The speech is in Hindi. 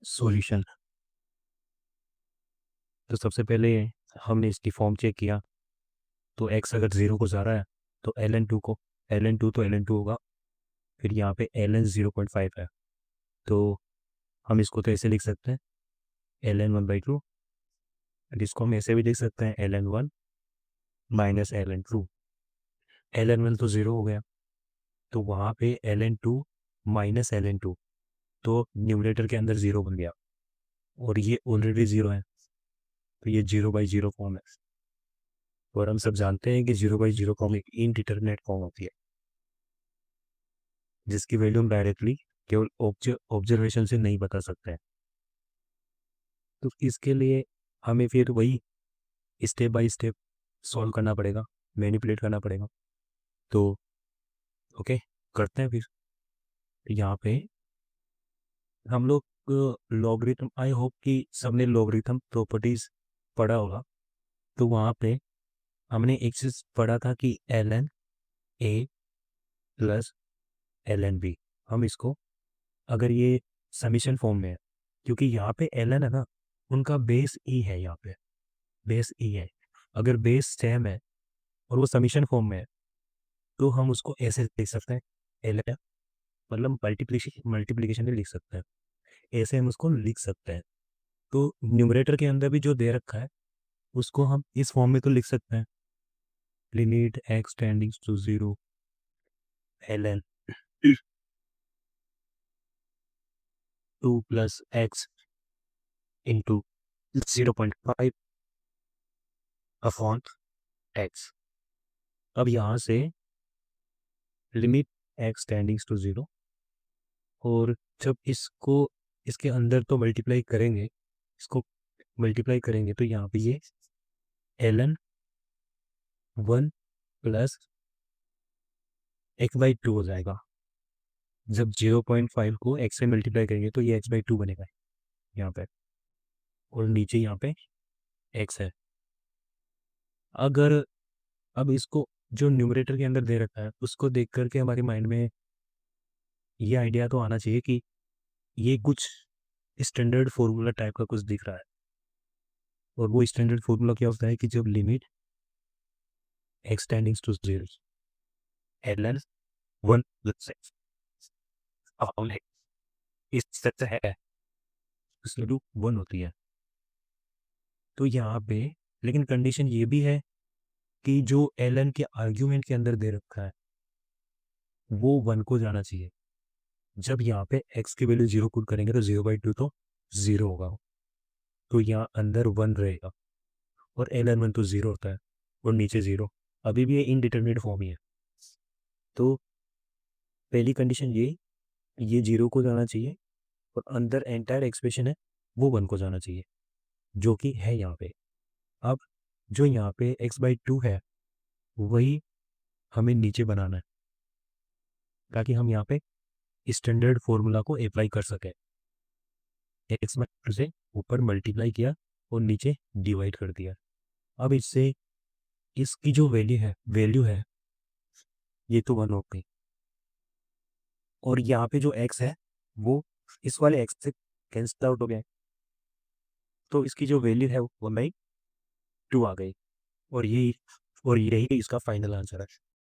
सॉल्यूशन। तो सबसे पहले हमने इसकी फॉर्म चेक किया। तो x अगर 0 को जा रहा है तो ln 2 को ln 2 तो ln 2 होगा। फिर यहाँ पे ln 0.5 है तो हम इसको तो ऐसे लिख सकते हैं ln 1/2। जिसको हम ऐसे भी लिख सकते हैं ln 1 माइनस ln 2। ln 1 तो 0 हो गया तो वहाँ पे ln 2 माइनस ln 2 तो न्यूमरेटर के अंदर 0 बन गया और ये ऑलरेडी 0 है तो ये 0/0 फॉर्म है। और हम सब जानते हैं कि 0/0 फॉर्म एक इनडिटरमिनेट फॉर्म होती है जिसकी वैल्यू हम डायरेक्टली केवल ऑब्जर्वेशन से नहीं बता सकते हैं। तो इसके लिए हमें फिर वही स्टेप बाय स्टेप सॉल्व करना पड़ेगा, मैनिपुलेट करना पड़ेगा। तो ओके, करते हैं फिर। यहाँ पे हम लोग लॉगरिथम, आई होप कि सबने लॉगरिथम प्रॉपर्टीज पढ़ा होगा। तो वहाँ पे हमने एक चीज़ पढ़ा था कि ln a plus ln b, हम इसको अगर ये समीशन फॉर्म में है, क्योंकि यहाँ पे ln है ना, उनका बेस e है, यहाँ पे बेस e है। अगर बेस सेम है और वो समीशन फॉर्म में है तो हम उसको ऐसे लिख सकते हैं ln, मतलब मल्टीप्लिकेशन भी लिख सकते हैं, ऐसे हम उसको लिख सकते हैं। तो न्यूमरेटर के अंदर भी जो दे रखा है उसको हम इस फॉर्म में तो लिख सकते हैं, limit x tendings to 0 ln 2 plus x into 0.5 upon x। अब यहाँ से लिमिट x टेंडिंग्स टू 0, और जब इसको इसके अंदर तो मल्टीप्लाई करेंगे, इसको मल्टीप्लाई करेंगे तो यहाँ पे ये ln 1 प्लस x/2 हो जाएगा। जब 0.5 को x से मल्टीप्लाई करेंगे तो ये x/2 बनेगा यहाँ पे, और नीचे यहाँ पे x है। अगर अब इसको जो न्यूमरेटर के अंदर दे रखा है उसको देख करके हमारे माइंड में ये आइडिया तो आना चाहिए कि ये कुछ स्टैंडर्ड फॉर्मूला टाइप का कुछ दिख रहा है। और वो स्टैंडर्ड फॉर्मूला क्या होता है कि जब limit x tendings to 0 ln 1 plus x upon x, इस सच है वैल्यू 1 होती है। तो यहाँ पे लेकिन कंडीशन ये भी है कि जो ln के आर्ग्यूमेंट के अंदर दे रखा है वो 1 को जाना चाहिए। जब यहाँ पे x की वैल्यू 0 पुट करेंगे तो 0/2 तो 0 होगा, तो यहाँ अंदर 1 रहेगा, और ln 1 तो 0 होता है और नीचे 0, अभी भी ये इनडिटरमिनेट फॉर्म ही है। तो पहली कंडीशन ये 0 को जाना चाहिए और अंदर एंटायर एक्सप्रेशन है वो 1 को जाना चाहिए, जो कि है यहाँ पे। अब जो यहाँ पे x/2 है वही हमें नीचे बनाना है ताकि हम यहाँ पे स्टैंडर्ड फॉर्मूला को अप्लाई कर सकें। x/2 से ऊपर मल्टीप्लाई किया और नीचे डिवाइड कर दिया। अब इससे इसकी जो वैल्यू है ये तो 1 हो गई, और यहाँ पे जो x है वो इस वाले x से कैंसिल आउट हो गया, तो इसकी जो वैल्यू है वो 2 आ गई, और यही इसका फाइनल आंसर है।